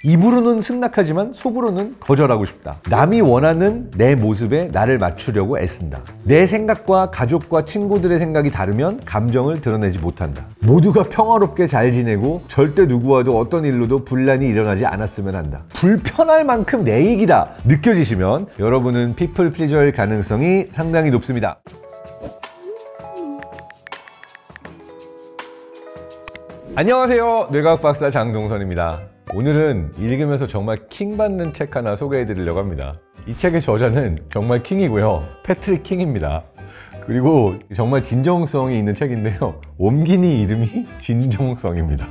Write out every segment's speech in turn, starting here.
입으로는 승낙하지만 속으로는 거절하고 싶다. 남이 원하는 내 모습에 나를 맞추려고 애쓴다. 내 생각과 가족과 친구들의 생각이 다르면 감정을 드러내지 못한다. 모두가 평화롭게 잘 지내고 절대 누구와도 어떤 일로도 분란이 일어나지 않았으면 한다. 불편할 만큼 내 얘기다 느껴지시면 여러분은 피플 플리저일 가능성이 상당히 높습니다. 안녕하세요, 뇌과학 박사 장동선입니다. 오늘은 읽으면서 정말 킹받는 책 하나 소개해 드리려고 합니다. 이 책의 저자는 정말 킹이고요, 패트릭 킹입니다. 그리고 정말 진정성이 있는 책인데요, 옮기니 이름이 진정성입니다.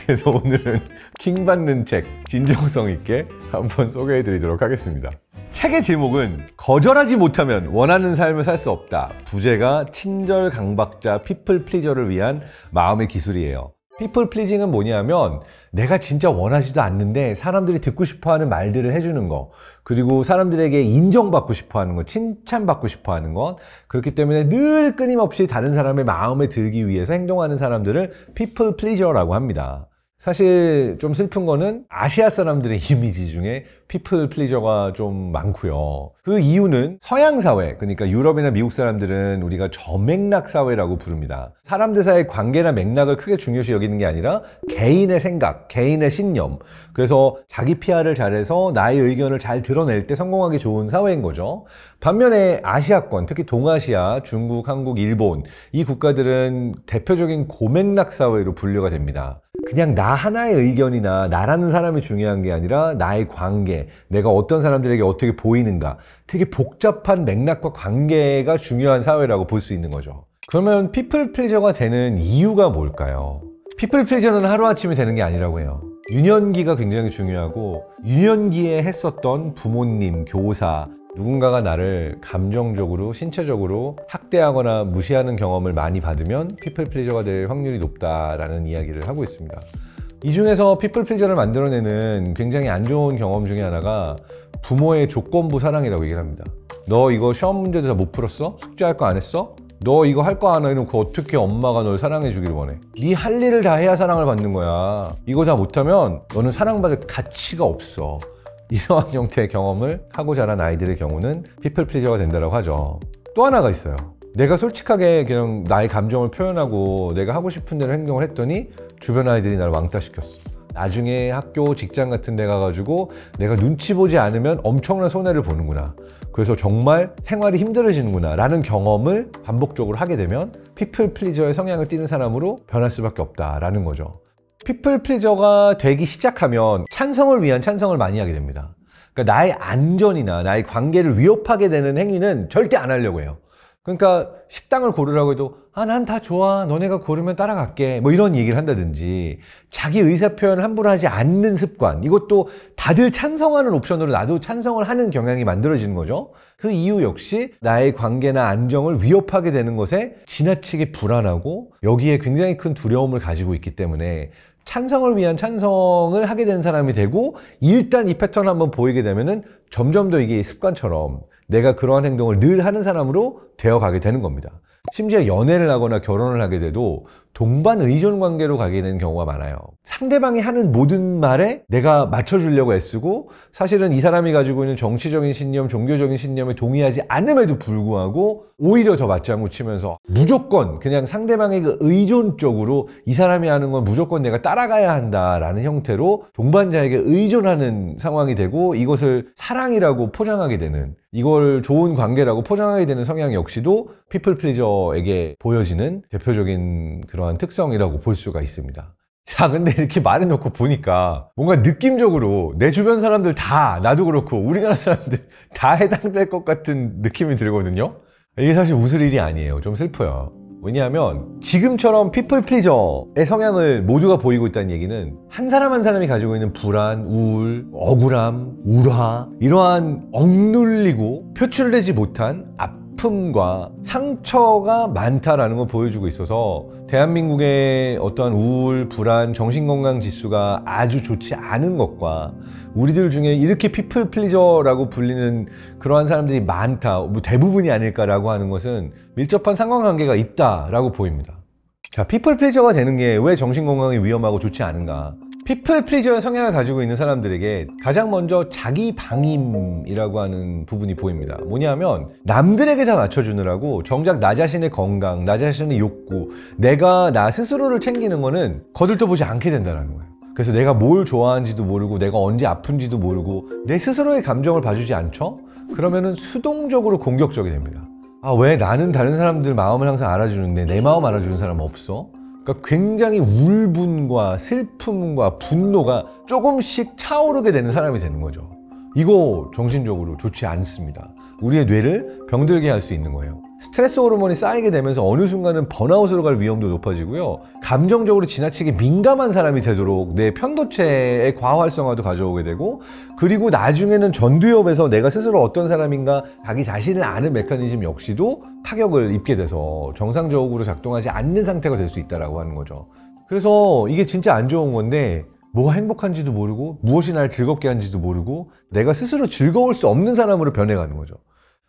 그래서 오늘은 킹받는 책 진정성 있게 한번 소개해 드리도록 하겠습니다. 책의 제목은 거절하지 못하면 원하는 삶을 살 수 없다. 부제가 친절 강박자 피플 플리저를 위한 마음의 기술이에요. 피플 플리징은 뭐냐면 내가 진짜 원하지도 않는데 사람들이 듣고 싶어하는 말들을 해주는 거, 그리고 사람들에게 인정받고 싶어하는 거, 칭찬받고 싶어하는 것, 그렇기 때문에 늘 끊임없이 다른 사람의 마음에 들기 위해서 행동하는 사람들을 피플 플리저라고 합니다. 사실 좀 슬픈 거는 아시아 사람들의 이미지 중에 피플 플리저가 좀 많고요. 그 이유는 서양 사회, 그러니까 유럽이나 미국 사람들은 우리가 저맥락 사회라고 부릅니다. 사람들 사이의 관계나 맥락을 크게 중요시 여기는 게 아니라 개인의 생각, 개인의 신념, 그래서 자기 PR을 잘해서 나의 의견을 잘 드러낼 때 성공하기 좋은 사회인 거죠. 반면에 아시아권, 특히 동아시아, 중국, 한국, 일본, 이 국가들은 대표적인 고맥락 사회로 분류가 됩니다. 그냥 나 하나의 의견이나 나라는 사람이 중요한 게 아니라 나의 관계, 내가 어떤 사람들에게 어떻게 보이는가, 되게 복잡한 맥락과 관계가 중요한 사회라고 볼 수 있는 거죠. 그러면 피플 플리저가 되는 이유가 뭘까요? 피플 플리저는 하루아침에 되는 게 아니라고 해요. 유년기가 굉장히 중요하고, 유년기에 했었던 부모님, 교사, 누군가가 나를 감정적으로, 신체적으로 학대하거나 무시하는 경험을 많이 받으면 피플 플리저가 될 확률이 높다라는 이야기를 하고 있습니다. 이 중에서 피플 플리저를 만들어내는 굉장히 안 좋은 경험 중에 하나가 부모의 조건부 사랑이라고 얘기를 합니다. 너 이거 시험 문제도 다 못 풀었어? 숙제할 거 안 했어? 너 이거 할 거 안 해놓고 어떻게 엄마가 널 사랑해 주기를 원해? 네 할 일을 다 해야 사랑을 받는 거야. 이거 다 못하면 너는 사랑받을 가치가 없어. 이러한 형태의 경험을 하고 자란 아이들의 경우는 피플 플리저가 된다고 하죠. 또 하나가 있어요. 내가 솔직하게 그냥 나의 감정을 표현하고 내가 하고 싶은 대로 행동을 했더니 주변 아이들이 나를 왕따시켰어. 나중에 학교, 직장 같은 데 가가지고 내가 눈치 보지 않으면 엄청난 손해를 보는구나, 그래서 정말 생활이 힘들어지는구나 라는 경험을 반복적으로 하게 되면 피플 플리저의 성향을 띠는 사람으로 변할 수밖에 없다라는 거죠. 피플 플리저가 되기 시작하면 찬성을 위한 찬성을 많이 하게 됩니다. 그러니까 나의 안전이나 나의 관계를 위협하게 되는 행위는 절대 안 하려고 해요. 그러니까 식당을 고르라고 해도 난 다 좋아, 너네가 고르면 따라갈게, 뭐 이런 얘기를 한다든지, 자기 의사표현을 함부로 하지 않는 습관, 이것도 다들 찬성하는 옵션으로 나도 찬성을 하는 경향이 만들어지는 거죠. 그 이유 역시 나의 관계나 안정을 위협하게 되는 것에 지나치게 불안하고 여기에 굉장히 큰 두려움을 가지고 있기 때문에 찬성을 위한 찬성을 하게 된 사람이 되고, 일단 이 패턴을 한번 보이게 되면은 점점 더 이게 습관처럼 내가 그러한 행동을 늘 하는 사람으로 되어가게 되는 겁니다. 심지어 연애를 하거나 결혼을 하게 돼도 동반 의존 관계로 가게 되는 경우가 많아요. 상대방이 하는 모든 말에 내가 맞춰주려고 애쓰고, 사실은 이 사람이 가지고 있는 정치적인 신념, 종교적인 신념에 동의하지 않음에도 불구하고 오히려 더 맞장구 치면서 무조건 그냥 상대방의 그 의존적으로 이 사람이 하는 건 무조건 내가 따라가야 한다라는 형태로 동반자에게 의존하는 상황이 되고, 이것을 사랑이라고 포장하게 되는, 이걸 좋은 관계라고 포장하게 되는 성향 역시도 피플 플리저에게 보여지는 대표적인 그러한 특성이라고 볼 수가 있습니다. 자, 근데 이렇게 말해놓고 보니까 뭔가 느낌적으로 내 주변 사람들 다, 나도 그렇고 우리나라 사람들 다 해당될 것 같은 느낌이 들거든요. 이게 사실 웃을 일이 아니에요. 좀 슬퍼요. 왜냐하면 지금처럼 피플 플리저의 성향을 모두가 보이고 있다는 얘기는 한 사람 한 사람이 가지고 있는 불안, 우울, 억울함, 우화, 이러한 억눌리고 표출되지 못한 아픔과 상처가 많다라는 걸 보여주고 있어서, 대한민국의 어떠한 우울, 불안, 정신건강 지수가 아주 좋지 않은 것과 우리들 중에 이렇게 피플 플리저라고 불리는 그러한 사람들이 많다, 뭐 대부분이 아닐까라고 하는 것은 밀접한 상관관계가 있다라고 보입니다. 자, 피플 플리저가 되는 게 왜 정신건강에 위험하고 좋지 않은가? 피플 플리저 성향을 가지고 있는 사람들에게 가장 먼저 자기 방임이라고 하는 부분이 보입니다. 뭐냐면 남들에게 다 맞춰주느라고 정작 나 자신의 건강, 나 자신의 욕구, 내가 나 스스로를 챙기는 거는 거들떠보지 않게 된다는 거예요. 그래서 내가 뭘 좋아하는지도 모르고 내가 언제 아픈지도 모르고 내 스스로의 감정을 봐주지 않죠? 그러면은 수동적으로 공격적이 됩니다. 아, 왜 나는 다른 사람들 마음을 항상 알아주는데 내 마음 알아주는 사람은 없어? 그러니까 굉장히 울분과 슬픔과 분노가 조금씩 차오르게 되는 사람이 되는 거죠. 이거 정신적으로 좋지 않습니다. 우리의 뇌를 병들게 할 수 있는 거예요. 스트레스 호르몬이 쌓이게 되면서 어느 순간은 번아웃으로 갈 위험도 높아지고요. 감정적으로 지나치게 민감한 사람이 되도록 내 편도체의 과활성화도 가져오게 되고, 그리고 나중에는 전두엽에서 내가 스스로 어떤 사람인가 자기 자신을 아는 메커니즘 역시도 타격을 입게 돼서 정상적으로 작동하지 않는 상태가 될 수 있다고 하는 거죠. 그래서 이게 진짜 안 좋은 건데, 뭐가 행복한지도 모르고 무엇이 날 즐겁게 하는지도 모르고 내가 스스로 즐거울 수 없는 사람으로 변해가는 거죠.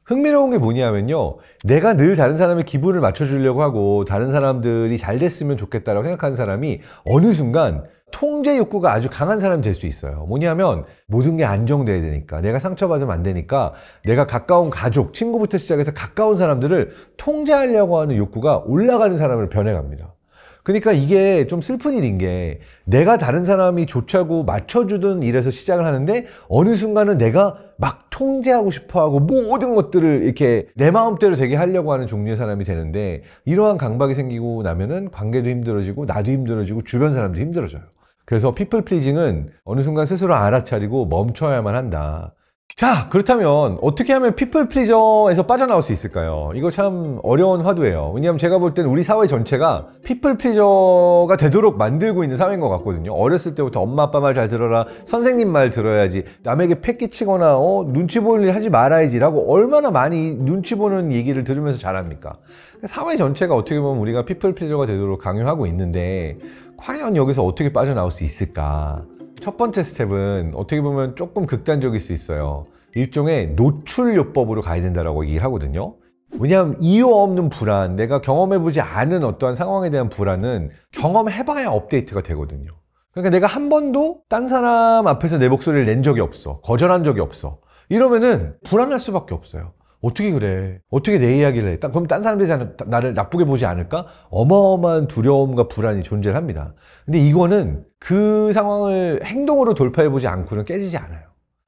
흥미로운 게 뭐냐면요, 내가 늘 다른 사람의 기분을 맞춰주려고 하고 다른 사람들이 잘 됐으면 좋겠다라고 생각하는 사람이 어느 순간 통제 욕구가 아주 강한 사람이 될 수 있어요. 뭐냐면 모든 게 안정돼야 되니까, 내가 상처받으면 안 되니까 내가 가까운 가족, 친구부터 시작해서 가까운 사람들을 통제하려고 하는 욕구가 올라가는 사람으로 변해갑니다. 그러니까 이게 좀 슬픈 일인 게, 내가 다른 사람이 좋자고 맞춰주던 일에서 시작을 하는데 어느 순간은 내가 막 통제하고 싶어하고 모든 것들을 이렇게 내 마음대로 되게 하려고 하는 종류의 사람이 되는데, 이러한 강박이 생기고 나면은 관계도 힘들어지고 나도 힘들어지고 주변 사람도 힘들어져요. 그래서 피플 플리징은 어느 순간 스스로 알아차리고 멈춰야만 한다. 자, 그렇다면 어떻게 하면 피플 플리저에서 빠져나올 수 있을까요? 이거 참 어려운 화두예요. 왜냐하면 제가 볼 때는 우리 사회 전체가 피플 플리저가 되도록 만들고 있는 사회인 것 같거든요. 어렸을 때부터 엄마 아빠 말 잘 들어라, 선생님 말 들어야지, 남에게 패 끼치거나 눈치 볼 일 하지 말아야지 라고 얼마나 많이 눈치 보는 얘기를 들으면서 자랍니까? 사회 전체가 어떻게 보면 우리가 피플 플리저가 되도록 강요하고 있는데, 과연 여기서 어떻게 빠져나올 수 있을까? 첫 번째 스텝은 어떻게 보면 조금 극단적일 수 있어요. 일종의 노출요법으로 가야 된다고 얘기를 하거든요. 왜냐하면 이유 없는 불안, 내가 경험해보지 않은 어떠한 상황에 대한 불안은 경험해봐야 업데이트가 되거든요. 그러니까 내가 한 번도 딴 사람 앞에서 내 목소리를 낸 적이 없어, 거절한 적이 없어, 이러면은 불안할 수밖에 없어요. 어떻게 그래? 어떻게 내 이야기를 해? 그럼 딴 사람들이 나를 나쁘게 보지 않을까? 어마어마한 두려움과 불안이 존재를 합니다. 근데 이거는 그 상황을 행동으로 돌파해보지 않고는 깨지지 않아요.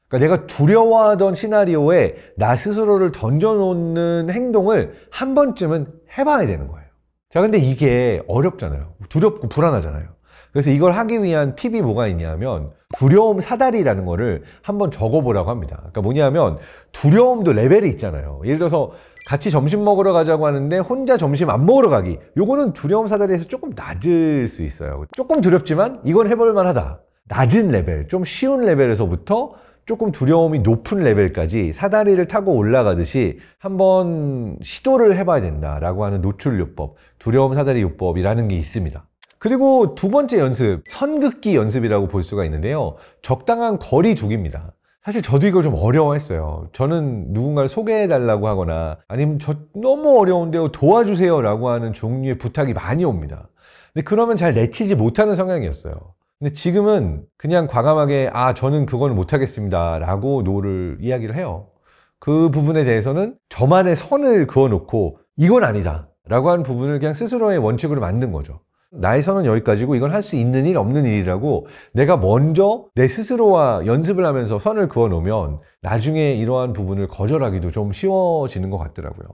그러니까 내가 두려워하던 시나리오에 나 스스로를 던져놓는 행동을 한 번쯤은 해봐야 되는 거예요. 자, 근데 이게 어렵잖아요. 두렵고 불안하잖아요. 그래서 이걸 하기 위한 팁이 뭐가 있냐면, 두려움 사다리라는 거를 한번 적어보라고 합니다. 그러니까 뭐냐면, 두려움도 레벨이 있잖아요. 예를 들어서 같이 점심 먹으러 가자고 하는데 혼자 점심 안 먹으러 가기, 요거는 두려움 사다리에서 조금 낮을 수 있어요. 조금 두렵지만 이건 해볼 만하다. 낮은 레벨, 좀 쉬운 레벨에서부터 조금 두려움이 높은 레벨까지 사다리를 타고 올라가듯이 한번 시도를 해봐야 된다라고 하는 노출요법, 두려움 사다리 요법이라는 게 있습니다. 그리고 두 번째 연습, 선긋기 연습이라고 볼 수가 있는데요, 적당한 거리 두기입니다. 사실 저도 이걸 좀 어려워했어요. 저는 누군가를 소개해달라고 하거나 아니면 저 너무 어려운데요 도와주세요 라고 하는 종류의 부탁이 많이 옵니다. 근데 그러면 잘 내치지 못하는 성향이었어요. 근데 지금은 그냥 과감하게 저는 그건 못하겠습니다 라고 노를 이야기를 해요. 그 부분에 대해서는 저만의 선을 그어놓고 이건 아니다 라고 하는 부분을 그냥 스스로의 원칙으로 만든 거죠. 나의 선은 여기까지고 이건 할 수 있는 일 없는 일이라고 내가 먼저 내 스스로와 연습을 하면서 선을 그어 놓으면 나중에 이러한 부분을 거절하기도 좀 쉬워지는 것 같더라고요.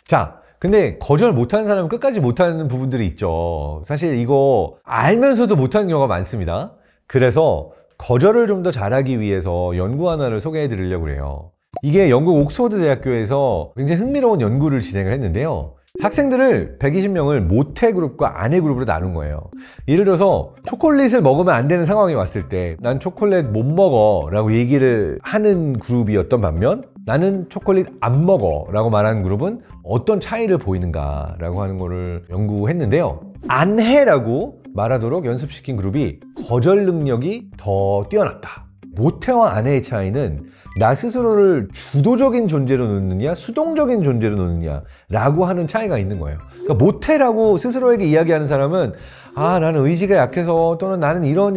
자, 근데 거절 못하는 사람은 끝까지 못하는 부분들이 있죠. 사실 이거 알면서도 못하는 경우가 많습니다. 그래서 거절을 좀 더 잘하기 위해서 연구 하나를 소개해 드리려고 해요. 이게 영국 옥스퍼드 대학교에서 굉장히 흥미로운 연구를 진행을 했는데요, 학생들을 120명을 모태 그룹과 아내 그룹으로 나눈 거예요. 예를 들어서 초콜릿을 먹으면 안 되는 상황이 왔을 때 난 초콜릿 못 먹어 라고 얘기를 하는 그룹이었던 반면, 나는 초콜릿 안 먹어 라고 말하는 그룹은 어떤 차이를 보이는가 라고 하는 거를 연구했는데요, 안 해 라고 말하도록 연습시킨 그룹이 거절 능력이 더 뛰어났다. 모태와 아내의 차이는 나 스스로를 주도적인 존재로 놓느냐 수동적인 존재로 놓느냐 라고 하는 차이가 있는 거예요. 그러니까 모태라고 스스로에게 이야기하는 사람은 나는 의지가 약해서 또는 나는 이런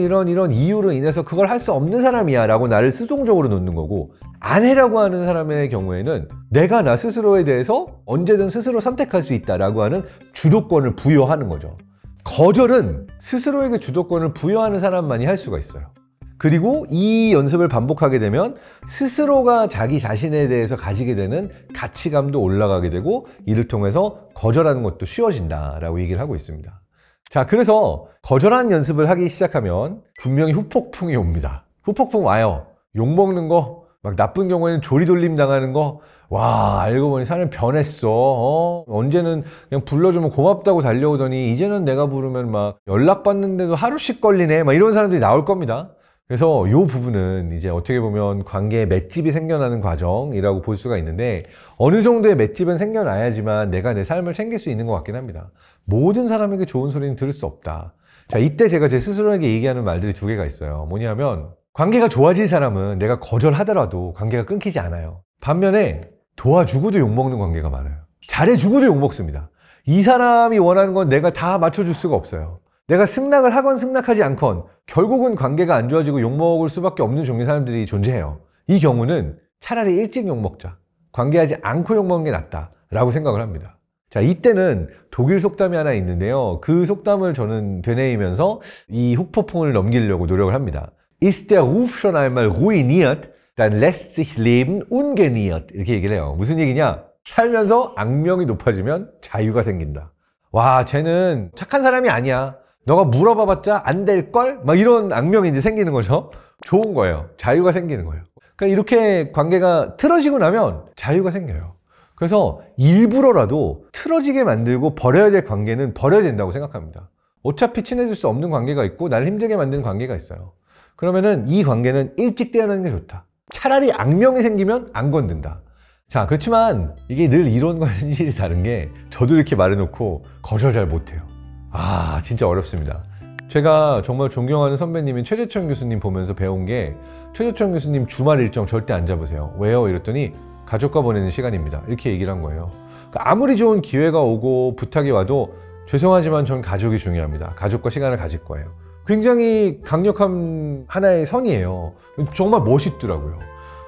이유로 인해서 그걸 할 수 없는 사람이야 라고 나를 수동적으로 놓는 거고, 아내라고 하는 사람의 경우에는 내가 나 스스로에 대해서 언제든 스스로 선택할 수 있다라고 하는 주도권을 부여하는 거죠. 거절은 스스로에게 주도권을 부여하는 사람만이 할 수가 있어요. 그리고 이 연습을 반복하게 되면 스스로가 자기 자신에 대해서 가지게 되는 가치감도 올라가게 되고, 이를 통해서 거절하는 것도 쉬워진다라고 얘기를 하고 있습니다. 자, 그래서 거절하는 연습을 하기 시작하면 분명히 후폭풍이 옵니다. 후폭풍 와요. 욕먹는 거, 막 나쁜 경우에는 조리돌림 당하는 거, 와, 알고 보니 사람이 변했어. 언제는 그냥 불러주면 고맙다고 달려오더니 이제는 내가 부르면 막 연락받는데도 하루씩 걸리네, 막 이런 사람들이 나올 겁니다. 그래서 이 부분은 이제 어떻게 보면 관계에 맷집이 생겨나는 과정이라고 볼 수가 있는데, 어느 정도의 맷집은 생겨나야지만 내가 내 삶을 챙길 수 있는 것 같긴 합니다. 모든 사람에게 좋은 소리는 들을 수 없다. 자, 이때 제가 제 스스로에게 얘기하는 말들이 두 개가 있어요. 뭐냐면, 관계가 좋아질 사람은 내가 거절하더라도 관계가 끊기지 않아요. 반면에 도와주고도 욕먹는 관계가 많아요. 잘해주고도 욕먹습니다. 이 사람이 원하는 건 내가 다 맞춰줄 수가 없어요. 내가 승낙을 하건 승낙하지 않건 결국은 관계가 안 좋아지고 욕먹을 수밖에 없는 종류의 사람들이 존재해요. 이 경우는 차라리 일찍 욕먹자, 관계하지 않고 욕먹는 게 낫다 라고 생각을 합니다. 자, 이때는 독일 속담이 하나 있는데요, 그 속담을 저는 되뇌이면서 이 후폭풍을 넘기려고 노력을 합니다. Ist der Ruf schon einmal ruiniert, dann lässt sich leben ungeniert. 이렇게 얘기를 해요. 무슨 얘기냐? 살면서 악명이 높아지면 자유가 생긴다. 와, 쟤는 착한 사람이 아니야, 너가 물어봐봤자 안 될걸? 막 이런 악명이 이제 생기는 거죠. 좋은 거예요. 자유가 생기는 거예요. 그러니까 이렇게 관계가 틀어지고 나면 자유가 생겨요. 그래서 일부러라도 틀어지게 만들고 버려야 될 관계는 버려야 된다고 생각합니다. 어차피 친해질 수 없는 관계가 있고 나를 힘들게 만드는 관계가 있어요. 그러면은 이 관계는 일찍 떼어내는 게 좋다. 차라리 악명이 생기면 안 건든다. 자, 그렇지만 이게 늘 이론과 현실이 다른 게, 저도 이렇게 말해놓고 거절 잘 못해요. 진짜 어렵습니다. 제가 정말 존경하는 선배님인 최재천 교수님 보면서 배운 게, 최재천 교수님 주말 일정 절대 안 잡으세요. 왜요? 이랬더니 가족과 보내는 시간입니다, 이렇게 얘기를 한 거예요. 그러니까 아무리 좋은 기회가 오고 부탁이 와도 죄송하지만 전 가족이 중요합니다, 가족과 시간을 가질 거예요. 굉장히 강력한 하나의 선이에요. 정말 멋있더라고요.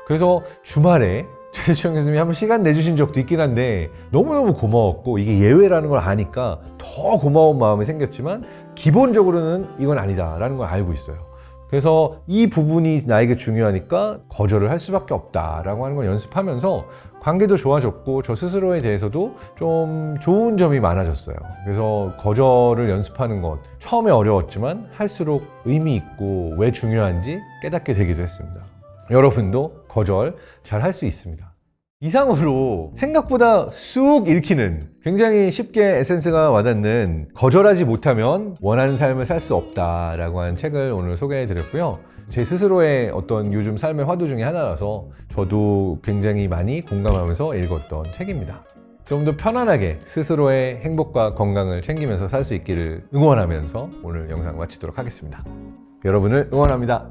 그래서 주말에 최재천 교수님이 한번 시간 내주신 적도 있긴 한데 너무너무 고마웠고, 이게 예외라는 걸 아니까 더 고마운 마음이 생겼지만 기본적으로는 이건 아니다 라는 걸 알고 있어요. 그래서 이 부분이 나에게 중요하니까 거절을 할 수밖에 없다라고 하는 걸 연습하면서 관계도 좋아졌고 저 스스로에 대해서도 좀 좋은 점이 많아졌어요. 그래서 거절을 연습하는 것, 처음에 어려웠지만 할수록 의미 있고 왜 중요한지 깨닫게 되기도 했습니다. 여러분도 거절 잘 할 수 있습니다. 이상으로 생각보다 쑥 읽히는, 굉장히 쉽게 에센스가 와닿는 거절하지 못하면 원하는 삶을 살 수 없다라고 하는 책을 오늘 소개해 드렸고요. 제 스스로의 어떤 요즘 삶의 화두 중에 하나라서 저도 굉장히 많이 공감하면서 읽었던 책입니다. 좀 더 편안하게 스스로의 행복과 건강을 챙기면서 살 수 있기를 응원하면서 오늘 영상 마치도록 하겠습니다. 여러분을 응원합니다.